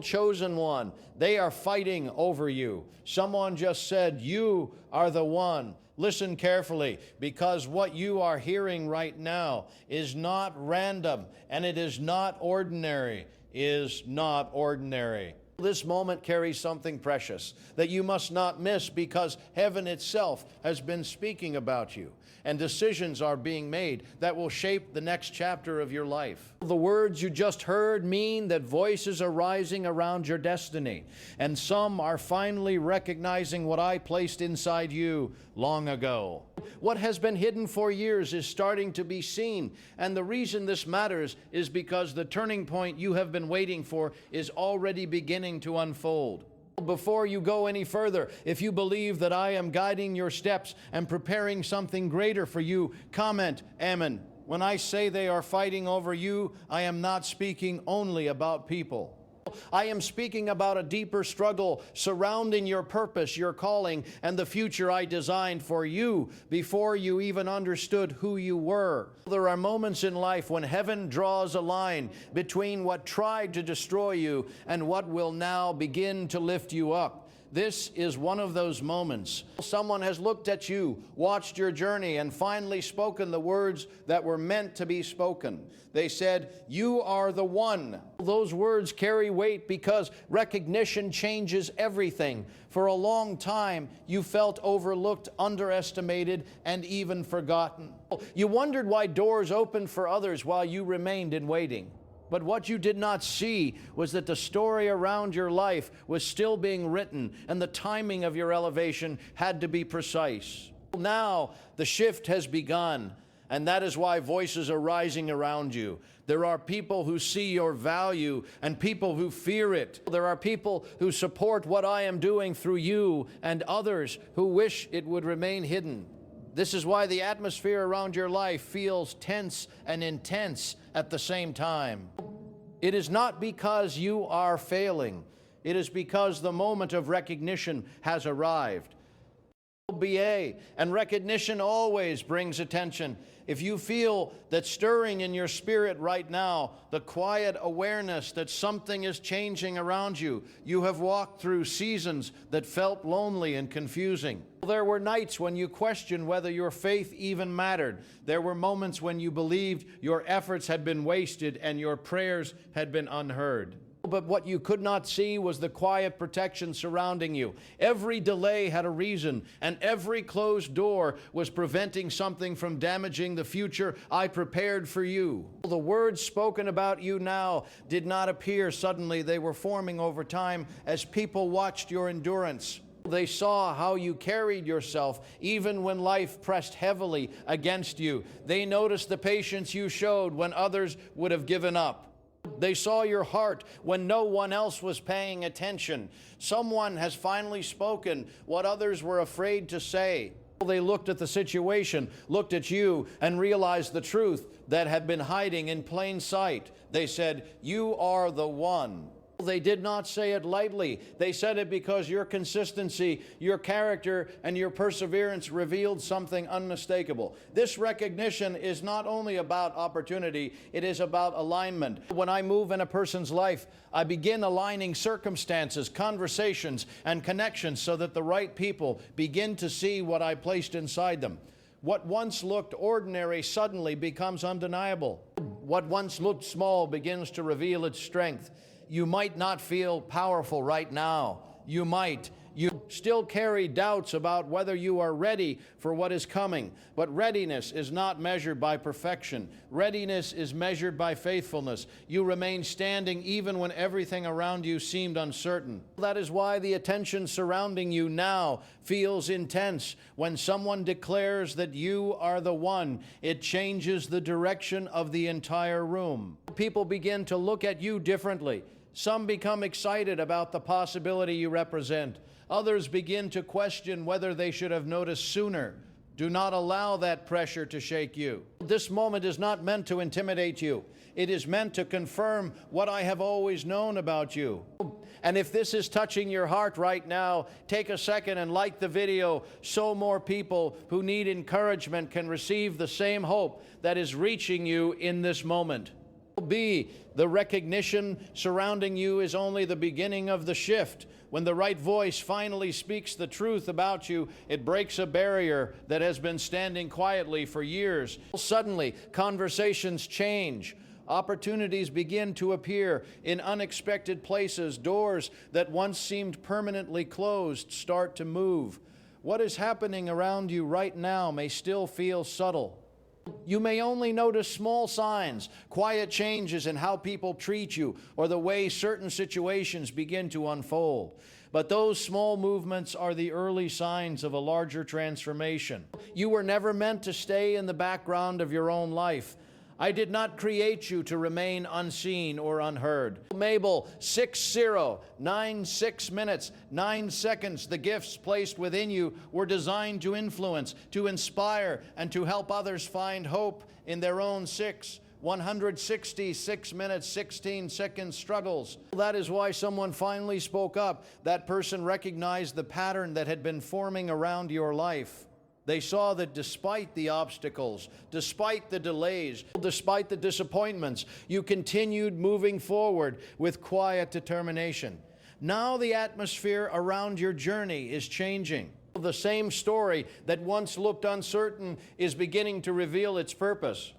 Chosen one, they are fighting over you. Someone just said, you are the one. Listen carefully, because what you are hearing right now is not random, and it is not ordinary. This moment carries something precious that you must not miss, because heaven itself has been speaking about you, and decisions are being made that will shape the next chapter of your life. The words you just heard mean that voices are rising around your destiny, and some are finally recognizing what I placed inside you long ago. What has been hidden for years is starting to be seen, and the reason this matters is because the turning point you have been waiting for is already beginning to unfold. Before you go any further, if you believe that I am guiding your steps and preparing something greater for you, comment Amen. When I say they are fighting over you, I am not speaking only about people. I am speaking about a deeper struggle surrounding your purpose, your calling, and the future I designed for you before you even understood who you were. There are moments in life when heaven draws a line between what tried to destroy you and what will now begin to lift you up. This is one of those moments. Someone has looked at you, watched your journey, and finally spoken the words that were meant to be spoken. They said, you are the one. Those words carry weight because recognition changes everything. For a long time, you felt overlooked, underestimated, and even forgotten. You wondered why doors opened for others while you remained in waiting. But what you did not see was that the story around your life was still being written, and the timing of your elevation had to be precise. Now, the shift has begun, and that is why voices are rising around you. There are people who see your value and people who fear it. There are people who support what I am doing through you, and others who wish it would remain hidden. This is why the atmosphere around your life feels tense and intense at the same time. It is not because you are failing. It is because the moment of recognition has arrived. BA, and recognition always brings attention. If you feel that stirring in your spirit right now, the quiet awareness that something is changing around you, you have walked through seasons that felt lonely and confusing. There were nights when you questioned whether your faith even mattered. There were moments when you believed your efforts had been wasted and your prayers had been unheard. But what you could not see was the quiet protection surrounding you. Every delay had a reason, and every closed door was preventing something from damaging the future I prepared for you. The words spoken about you now did not appear suddenly. They were forming over time as people watched your endurance. They saw how you carried yourself even when life pressed heavily against you. They noticed the patience you showed when others would have given up. They saw your heart when no one else was paying attention. Someone has finally spoken what others were afraid to say. They looked at the situation, looked at you, and realized the truth that had been hiding in plain sight. They said, you are the one. They did not say it lightly. They said it because your consistency, your character, and your perseverance revealed something unmistakable. This recognition is not only about opportunity, it is about alignment. When I move in a person's life, I begin aligning circumstances, conversations, and connections so that the right people begin to see what I placed inside them. What once looked ordinary suddenly becomes undeniable. What once looked small begins to reveal its strength. You might not feel powerful right now. You still carry doubts about whether you are ready for what is coming. But readiness is not measured by perfection. Readiness is measured by faithfulness. You remain standing even when everything around you seemed uncertain. That is why the attention surrounding you now feels intense. When someone declares that you are the one, it changes the direction of the entire room. People begin to look at you differently. Some become excited about the possibility you represent. Others begin to question whether they should have noticed sooner. Do not allow that pressure to shake you. This moment is not meant to intimidate you. It is meant to confirm what I have always known about you. And if this is touching your heart right now, take a second and like the video so more people who need encouragement can receive the same hope that is reaching you in this moment. B, the recognition surrounding you is only the beginning of the shift. When the right voice finally speaks the truth about you, it breaks a barrier that has been standing quietly for years. Suddenly, conversations change. Opportunities begin to appear in unexpected places. Doors that once seemed permanently closed start to move. What is happening around you right now may still feel subtle. You may only notice small signs, quiet changes in how people treat you, or the way certain situations begin to unfold. But those small movements are the early signs of a larger transformation. You were never meant to stay in the background of your own life. I did not create you to remain unseen or unheard. Mabel, 6 minutes, 9 seconds. The gifts placed within you were designed to influence, to inspire, and to help others find hope in their own 166 minutes, 16 seconds struggles. That is why someone finally spoke up. That person recognized the pattern that had been forming around your life. They saw that despite the obstacles, despite the delays, despite the disappointments, you continued moving forward with quiet determination. Now the atmosphere around your journey is changing. The same story that once looked uncertain is beginning to reveal its purpose.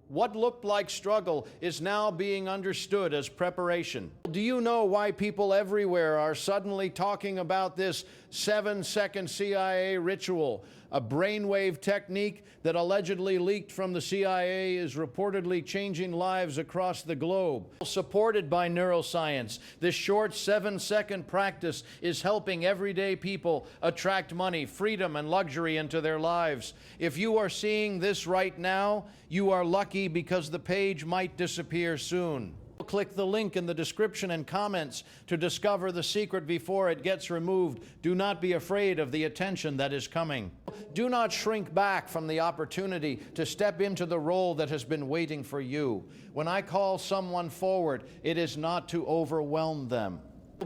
What looked like struggle is now being understood as preparation. Do you know why people everywhere are suddenly talking about this 7-second CIA ritual? A brainwave technique that allegedly leaked from the CIA is reportedly changing lives across the globe. Supported by neuroscience, this short 7-second practice is helping everyday people attract money, freedom, and luxury into their lives. If you are seeing this right now, you are lucky because the page might disappear soon. Click the link in the description and comments to discover the secret before it gets removed. Do not be afraid of the attention that is coming. Do not shrink back from the opportunity to step into the role that has been waiting for you. When I call someone forward, it is not to overwhelm them.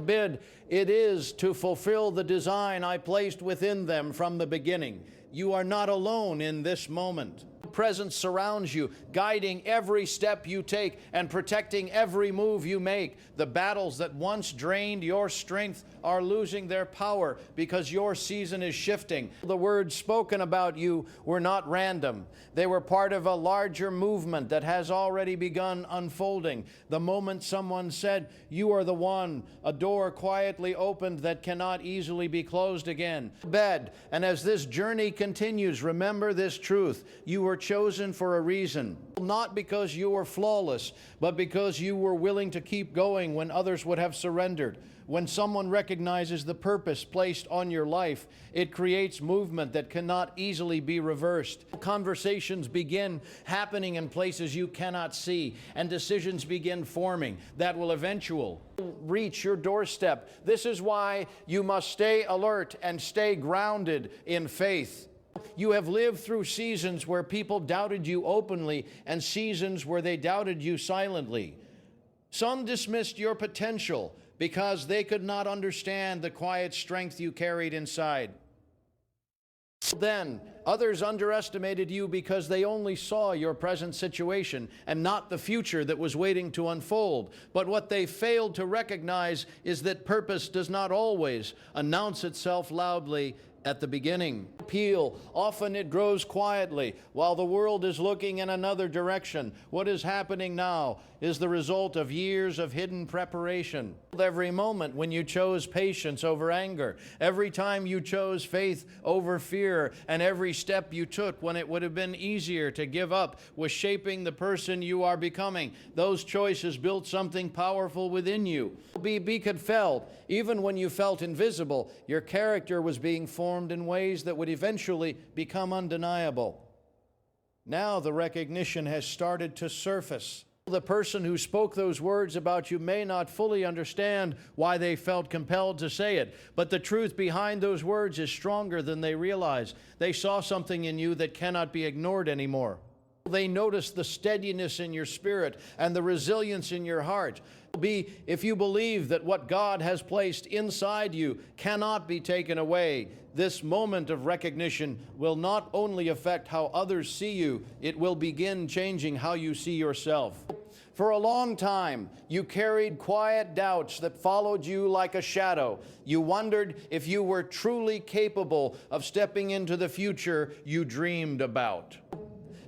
It is to fulfill the design I placed within them from the beginning. You are not alone in this moment. Presence surrounds you, guiding every step you take and protecting every move you make. The battles that once drained your strength are losing their power because your season is shifting. The words spoken about you were not random. They were part of a larger movement that has already begun unfolding. The moment someone said, "You are the one," a door quietly opened that cannot easily be closed again. And as this journey continues, remember this truth. You were chosen for a reason, not because you were flawless, but because you were willing to keep going when others would have surrendered. When someone recognizes the purpose placed on your life, it creates movement that cannot easily be reversed. Conversations begin happening in places you cannot see, and decisions begin forming that will eventually reach your doorstep. This is why you must stay alert and stay grounded in faith. You have lived through seasons where people doubted you openly and seasons where they doubted you silently. Some dismissed your potential because they could not understand the quiet strength you carried inside. Then, others underestimated you because they only saw your present situation and not the future that was waiting to unfold. But what they failed to recognize is that purpose does not always announce itself loudly at the beginning. Often it grows quietly while the world is looking in another direction. What is happening now is the result of years of hidden preparation. Every moment when you chose patience over anger, every time you chose faith over fear, and every step you took when it would have been easier to give up was shaping the person you are becoming. Those choices built something powerful within you. Even when you felt invisible, your character was being formed in ways that would eventually become undeniable. Now the recognition has started to surface. The person who spoke those words about you may not fully understand why they felt compelled to say it, but the truth behind those words is stronger than they realize. They saw something in you that cannot be ignored anymore. They noticed the steadiness in your spirit and the resilience in your heart. If you believe that what God has placed inside you cannot be taken away, this moment of recognition will not only affect how others see you, it will begin changing how you see yourself. For a long time, you carried quiet doubts that followed you like a shadow. You wondered if you were truly capable of stepping into the future you dreamed about.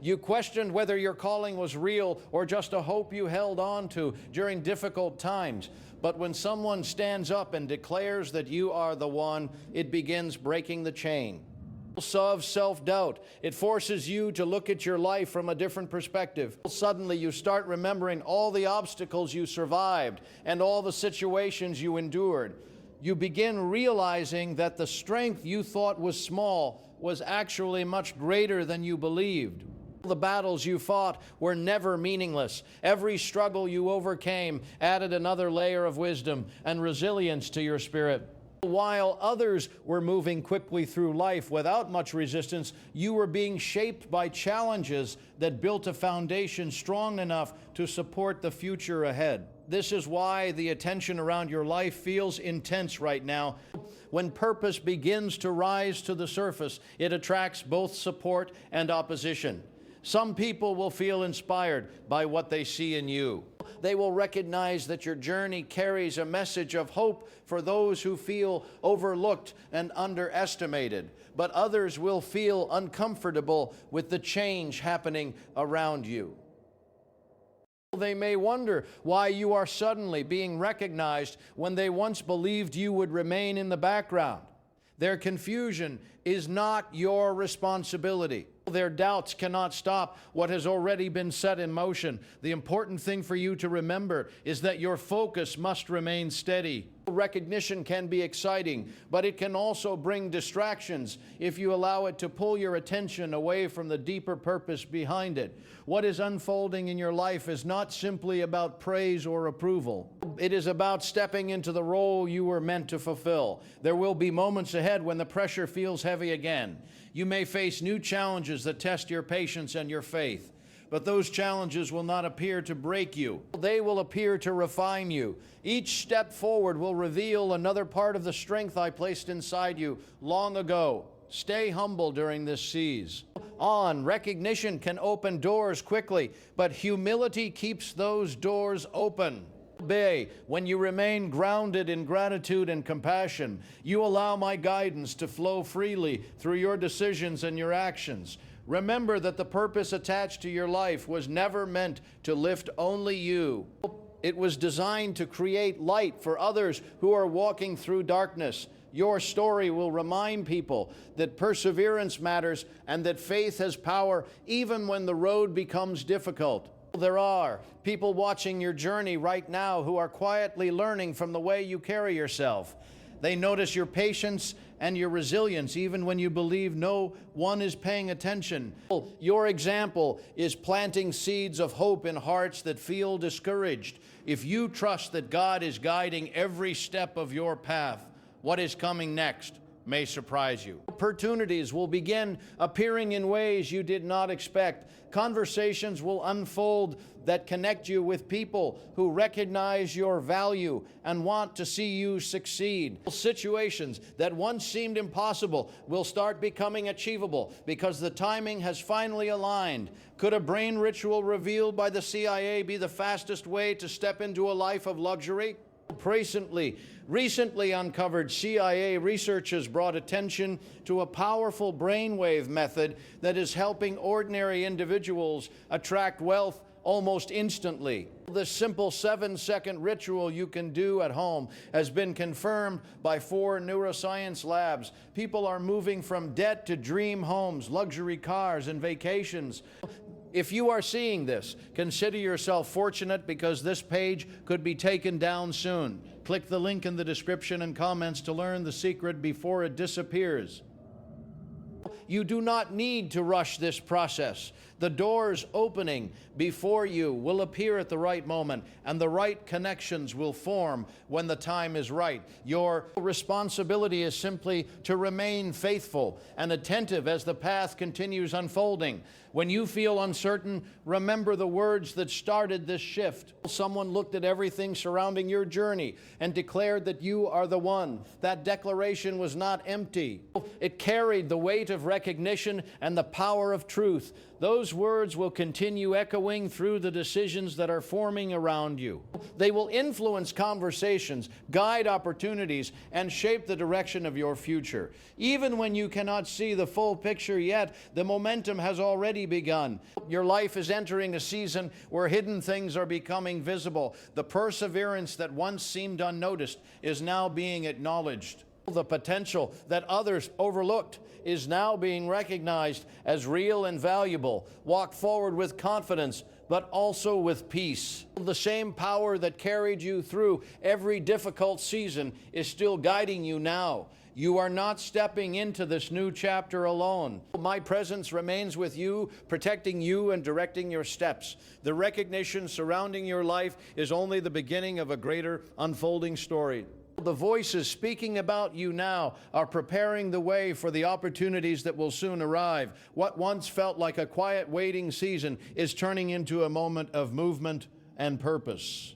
You questioned whether your calling was real or just a hope you held on to during difficult times. But when someone stands up and declares that you are the one, it begins breaking the chain of self-doubt. It forces you to look at your life from a different perspective. Suddenly you start remembering all the obstacles you survived and all the situations you endured. You begin realizing that the strength you thought was small was actually much greater than you believed. The battles you fought were never meaningless. Every struggle you overcame added another layer of wisdom and resilience to your spirit. While others were moving quickly through life without much resistance, you were being shaped by challenges that built a foundation strong enough to support the future ahead. This is why the attention around your life feels intense right now. When purpose begins to rise to the surface, it attracts both support and opposition. Some people will feel inspired by what they see in you. They will recognize that your journey carries a message of hope for those who feel overlooked and underestimated. But others will feel uncomfortable with the change happening around you. They may wonder why you are suddenly being recognized when they once believed you would remain in the background. Their confusion is not your responsibility. Their doubts cannot stop what has already been set in motion. The important thing for you to remember is that your focus must remain steady. Recognition can be exciting, but it can also bring distractions if you allow it to pull your attention away from the deeper purpose behind it. What is unfolding in your life is not simply about praise or approval. It is about stepping into the role you were meant to fulfill. There will be moments ahead when the pressure feels heavy again. You may face new challenges that test your patience and your faith. But those challenges will not appear to break you. They will appear to refine you. Each step forward will reveal another part of the strength I placed inside you long ago. Stay humble during this siege. Recognition can open doors quickly, but humility keeps those doors open. When you remain grounded in gratitude and compassion, you allow my guidance to flow freely through your decisions and your actions. Remember that the purpose attached to your life was never meant to lift only you. It was designed to create light for others who are walking through darkness. Your story will remind people that perseverance matters and that faith has power even when the road becomes difficult. There are people watching your journey right now who are quietly learning from the way you carry yourself. They notice your patience and your resilience even when you believe no one is paying attention. Your example is planting seeds of hope in hearts that feel discouraged. If you trust that God is guiding every step of your path, what is coming next may surprise you. Opportunities will begin appearing in ways you did not expect. Conversations will unfold that connect you with people who recognize your value and want to see you succeed. Situations that once seemed impossible will start becoming achievable because the timing has finally aligned. Could a brain ritual revealed by the CIA be the fastest way to step into a life of luxury? Recently uncovered CIA research has brought attention to a powerful brainwave method that is helping ordinary individuals attract wealth almost instantly. This simple 7-second ritual you can do at home has been confirmed by 4 neuroscience labs. People are moving from debt to dream homes, luxury cars, and vacations. If you are seeing this, consider yourself fortunate because this page could be taken down soon. Click the link in the description and comments to learn the secret before it disappears. You do not need to rush this process. The doors opening before you will appear at the right moment, and the right connections will form when the time is right. Your responsibility is simply to remain faithful and attentive as the path continues unfolding. When you feel uncertain, remember the words that started this shift. Someone looked at everything surrounding your journey and declared that you are the one. That declaration was not empty. It carried the weight of recognition and the power of truth. Those words will continue echoing through the decisions that are forming around you. They will influence conversations, guide opportunities, and shape the direction of your future. Even when you cannot see the full picture yet, the momentum has already begun. Your life is entering a season where hidden things are becoming visible. The perseverance that once seemed unnoticed is now being acknowledged. The potential that others overlooked is now being recognized as real and valuable. Walk forward with confidence, but also with peace. The same power that carried you through every difficult season is still guiding you now. You are not stepping into this new chapter alone. My presence remains with you, protecting you and directing your steps. The recognition surrounding your life is only the beginning of a greater unfolding story. The voices speaking about you now are preparing the way for the opportunities that will soon arrive. What once felt like a quiet waiting season is turning into a moment of movement and purpose.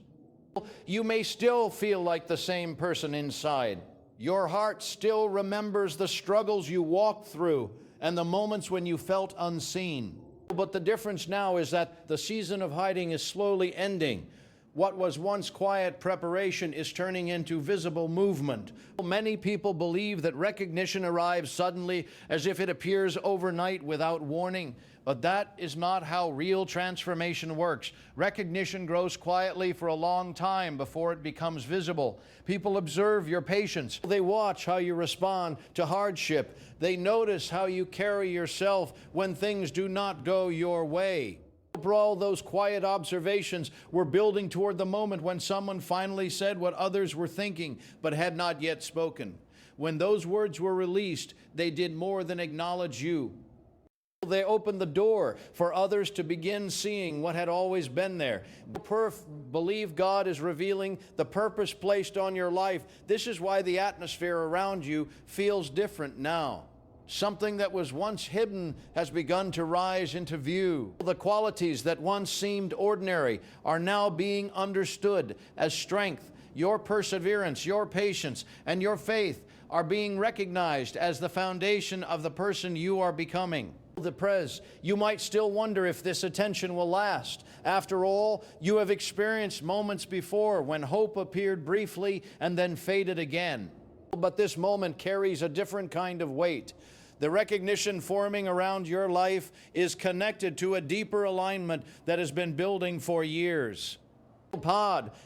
You may still feel like the same person inside. Your heart still remembers the struggles you walked through and the moments when you felt unseen. But the difference now is that the season of hiding is slowly ending. What was once quiet preparation is turning into visible movement. Many people believe that recognition arrives suddenly, as if it appears overnight without warning. But that is not how real transformation works. Recognition grows quietly for a long time before it becomes visible. People observe your patience. They watch how you respond to hardship. They notice how you carry yourself when things do not go your way. For all those quiet observations were building toward the moment when someone finally said what others were thinking but had not yet spoken. When those words were released, they did more than acknowledge you. They opened the door for others to begin seeing what had always been there. Believe God is revealing the purpose placed on your life. This is why the atmosphere around you feels different now. Something that was once hidden has begun to rise into view. The qualities that once seemed ordinary are now being understood as strength. Your perseverance, your patience, and your faith are being recognized as the foundation of the person you are becoming. You might still wonder if this attention will last. After all, you have experienced moments before when hope appeared briefly and then faded again. But this moment carries a different kind of weight. The recognition forming around your life is connected to a deeper alignment that has been building for years.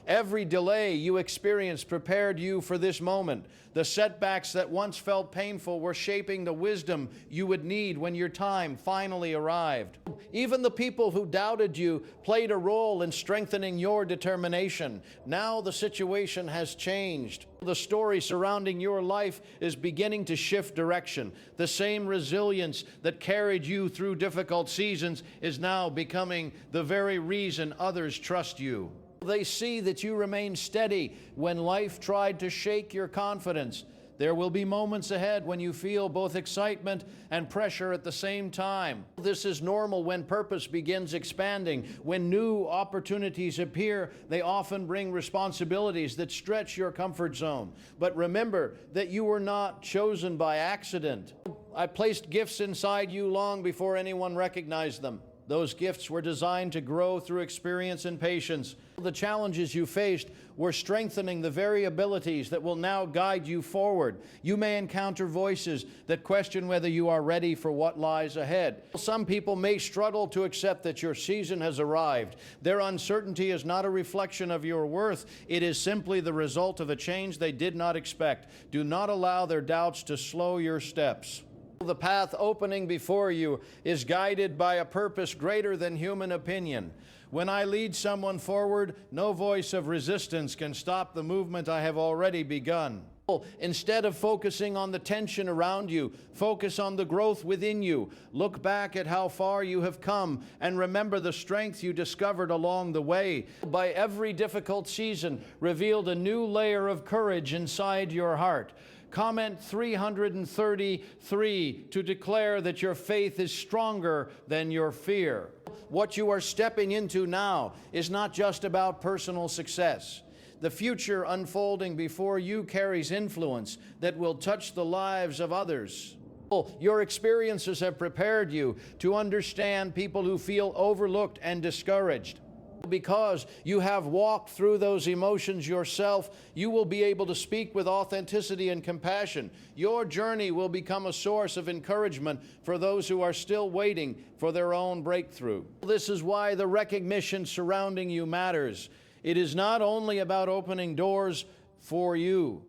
Every delay you experienced prepared you for this moment. The setbacks that once felt painful were shaping the wisdom you would need when your time finally arrived. Even the people who doubted you played a role in strengthening your determination. Now the situation has changed. The story surrounding your life is beginning to shift direction. The same resilience that carried you through difficult seasons is now becoming the very reason others trust you. They see that you remain steady when life tried to shake your confidence. There will be moments ahead when you feel both excitement and pressure at the same time. This is normal when purpose begins expanding. When new opportunities appear, they often bring responsibilities that stretch your comfort zone. But remember that you were not chosen by accident. I placed gifts inside you long before anyone recognized them. Those gifts were designed to grow through experience and patience. The challenges you faced were strengthening the very abilities that will now guide you forward. You may encounter voices that question whether you are ready for what lies ahead. Some people may struggle to accept that your season has arrived. Their uncertainty is not a reflection of your worth. It is simply the result of a change they did not expect. Do not allow their doubts to slow your steps. The path opening before you is guided by a purpose greater than human opinion. When I lead someone forward, no voice of resistance can stop the movement I have already begun. Instead of focusing on the tension around you, focus on the growth within you. Look back at how far you have come and remember the strength you discovered along the way. By every difficult season revealed a new layer of courage inside your heart. Comment 333 to declare that your faith is stronger than your fear. What you are stepping into now is not just about personal success. The future unfolding before you carries influence that will touch the lives of others. Your experiences have prepared you to understand people who feel overlooked and discouraged. Because you have walked through those emotions yourself, you will be able to speak with authenticity and compassion. Your journey will become a source of encouragement for those who are still waiting for their own breakthrough. This is why the recognition surrounding you matters. It is not only about opening doors for you.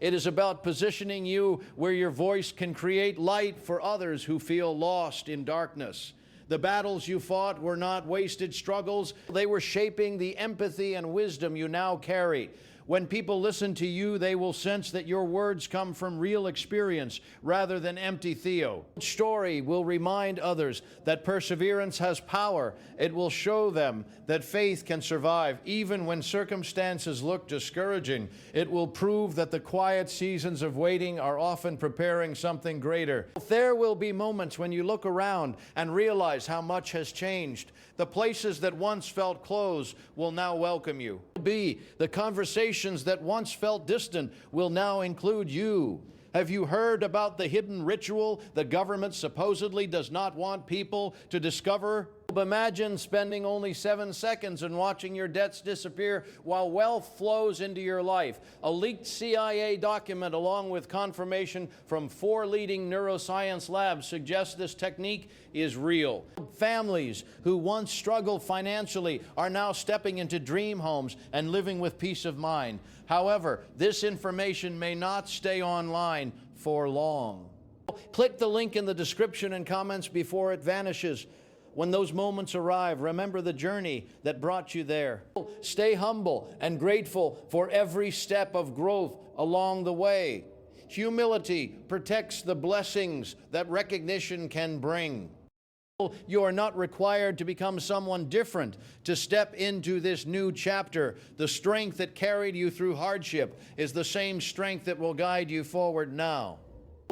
It is about positioning you where your voice can create light for others who feel lost in darkness. The battles you fought were not wasted struggles. They were shaping the empathy and wisdom you now carry. When people listen to you, they will sense that your words come from real experience rather than empty theo. Each story will remind others that perseverance has power. It will show them that faith can survive even when circumstances look discouraging. It will prove that the quiet seasons of waiting are often preparing something greater. There will be moments when you look around and realize how much has changed. The places that once felt closed will now welcome you. The conversations that once felt distant will now include you. Have you heard about the hidden ritual the government supposedly does not want people to discover? Imagine spending only 7 seconds and watching your debts disappear while wealth flows into your life. A leaked CIA document along with confirmation from 4 leading neuroscience labs suggests this technique is real. Families who once struggled financially are now stepping into dream homes and living with peace of mind. However, this information may not stay online for long. Click the link in the description and comments before it vanishes. When those moments arrive, remember the journey that brought you there. Stay humble and grateful for every step of growth along the way. Humility protects the blessings that recognition can bring. You are not required to become someone different to step into this new chapter. The strength that carried you through hardship is the same strength that will guide you forward now.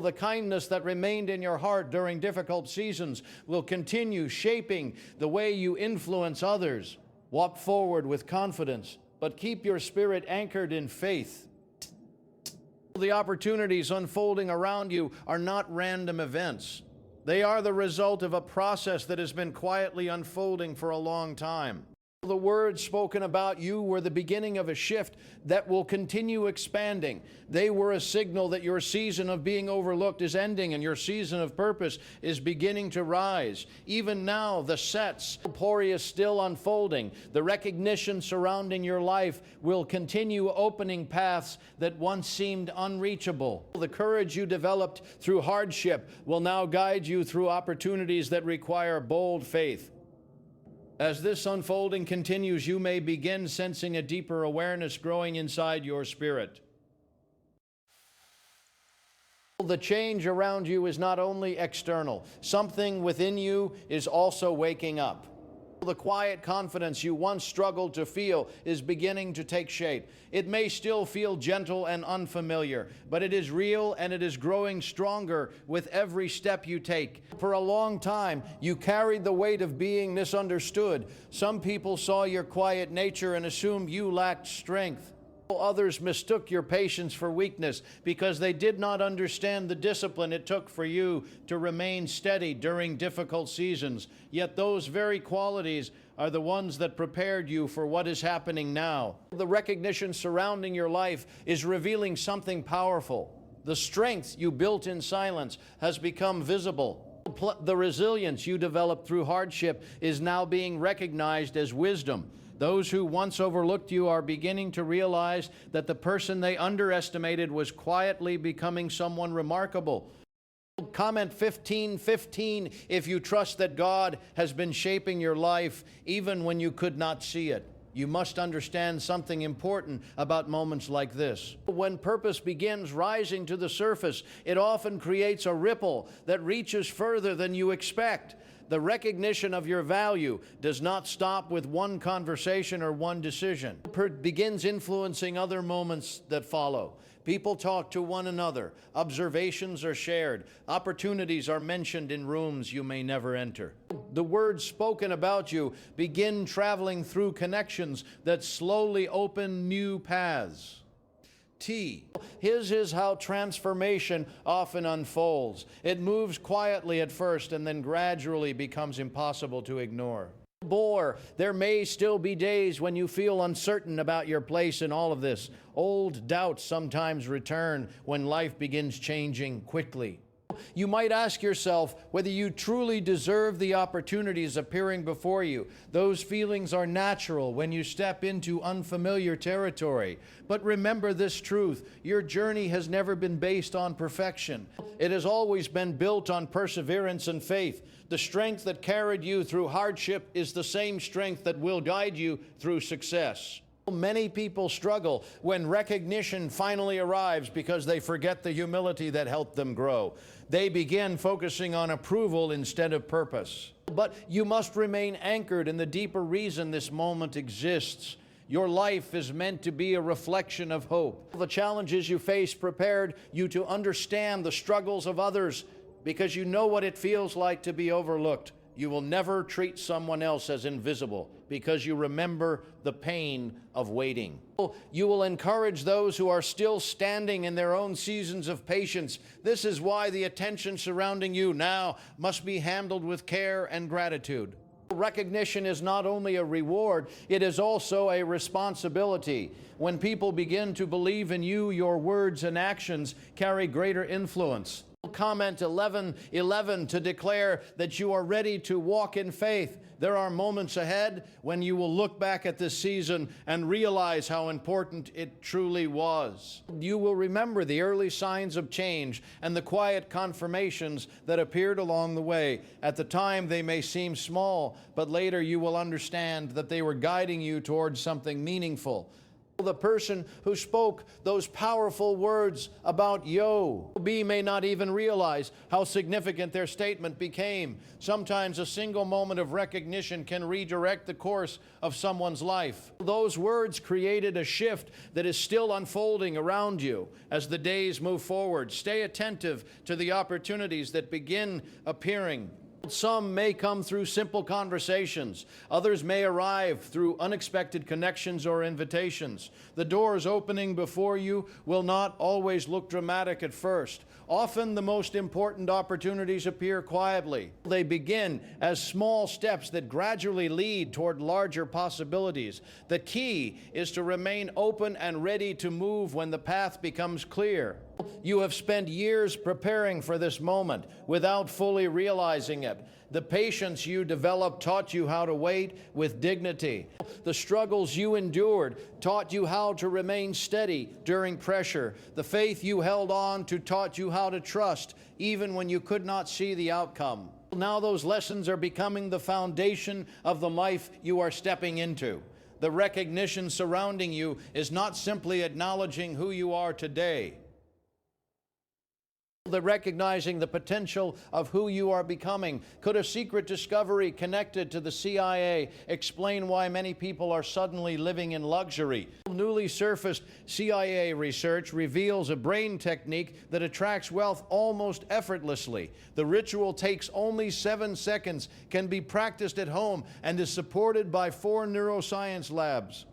The kindness that remained in your heart during difficult seasons will continue shaping the way you influence others. Walk forward with confidence, but keep your spirit anchored in faith. The opportunities unfolding around you are not random events. They are the result of a process that has been quietly unfolding for a long time. The words spoken about you were the beginning of a shift that will continue expanding. They were a signal that your season of being overlooked is ending and your season of purpose is beginning to rise. Even now, the potpourri is still unfolding. The recognition surrounding your life will continue opening paths that once seemed unreachable. The courage you developed through hardship will now guide you through opportunities that require bold faith. As this unfolding continues, you may begin sensing a deeper awareness growing inside your spirit. The change around you is not only external. Something within you is also waking up. The quiet confidence you once struggled to feel is beginning to take shape. It may still feel gentle and unfamiliar, but it is real and it is growing stronger with every step you take. For a long time, you carried the weight of being misunderstood. Some people saw your quiet nature and assumed you lacked strength. Others mistook your patience for weakness because they did not understand the discipline it took for you to remain steady during difficult seasons. Yet those very qualities are the ones that prepared you for what is happening now. The recognition surrounding your life is revealing something powerful. The strength you built in silence has become visible. The resilience you developed through hardship is now being recognized as wisdom. Those who once overlooked you are beginning to realize that the person they underestimated was quietly becoming someone remarkable. Comment 1515 if you trust that God has been shaping your life even when you could not see it. You must understand something important about moments like this. When purpose begins rising to the surface, it often creates a ripple that reaches further than you expect. The recognition of your value does not stop with one conversation or one decision. It begins influencing other moments that follow. People talk to one another. Observations are shared. Opportunities are mentioned in rooms you may never enter. The words spoken about you begin traveling through connections that slowly open new paths. T. His is how transformation often unfolds. It moves quietly at first and then gradually becomes impossible to ignore. Bore, there may still be days when you feel uncertain about your place in all of this. Old doubts sometimes return when life begins changing quickly. You might ask yourself whether you truly deserve the opportunities appearing before you. Those feelings are natural when you step into unfamiliar territory. But remember this truth: your journey has never been based on perfection. It has always been built on perseverance and faith. The strength that carried you through hardship is the same strength that will guide you through success. Many people struggle when recognition finally arrives because they forget the humility that helped them grow. They begin focusing on approval instead of purpose. But you must remain anchored in the deeper reason this moment exists. Your life is meant to be a reflection of hope. The challenges you face prepared you to understand the struggles of others because you know what it feels like to be overlooked. You will never treat someone else as invisible because you remember the pain of waiting. You will encourage those who are still standing in their own seasons of patience. This is why the attention surrounding you now must be handled with care and gratitude. Recognition is not only a reward, it is also a responsibility. When people begin to believe in you, your words and actions carry greater influence. Comment 11:11 to declare that you are ready to walk in faith. There are moments ahead when you will look back at this season and realize how important it truly was. You will remember the early signs of change and the quiet confirmations that appeared along the way. At the time, they may seem small, but later you will understand that they were guiding you towards something meaningful. The person who spoke those powerful words about B may not even realize how significant their statement became. Sometimes a single moment of recognition can redirect the course of someone's life. Those words created a shift that is still unfolding around you as the days move forward. Stay attentive to the opportunities that begin appearing. Some may come through simple conversations. Others may arrive through unexpected connections or invitations. The doors opening before you will not always look dramatic at first. Often the most important opportunities appear quietly. They begin as small steps that gradually lead toward larger possibilities. The key is to remain open and ready to move when the path becomes clear. You have spent years preparing for this moment without fully realizing it. The patience you developed taught you how to wait with dignity. The struggles you endured taught you how to remain steady during pressure. The faith you held on to taught you how to trust even when you could not see the outcome. Now those lessons are becoming the foundation of the life you are stepping into. The recognition surrounding you is not simply acknowledging who you are today. The recognizing the potential of who you are becoming. Could a secret discovery connected to the CIA explain why many people are suddenly living in luxury? Newly surfaced CIA research reveals a brain technique that attracts wealth almost effortlessly. The ritual takes only 7 seconds, can be practiced at home, and is supported by 4 neuroscience labs.